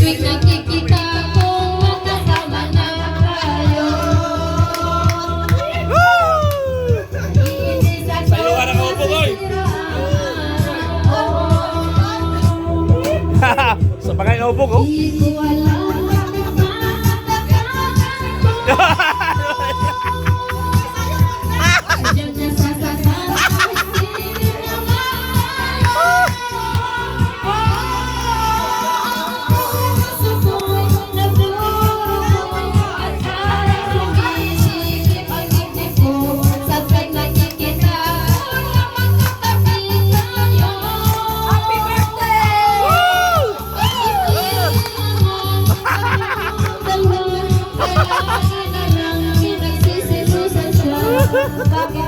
tuwing nakikita ko, kasama na tayo. Sa'yo ka nakaupo, Koy. Sa bagay na upo ko. Di ko alam Diyan na sa Bakit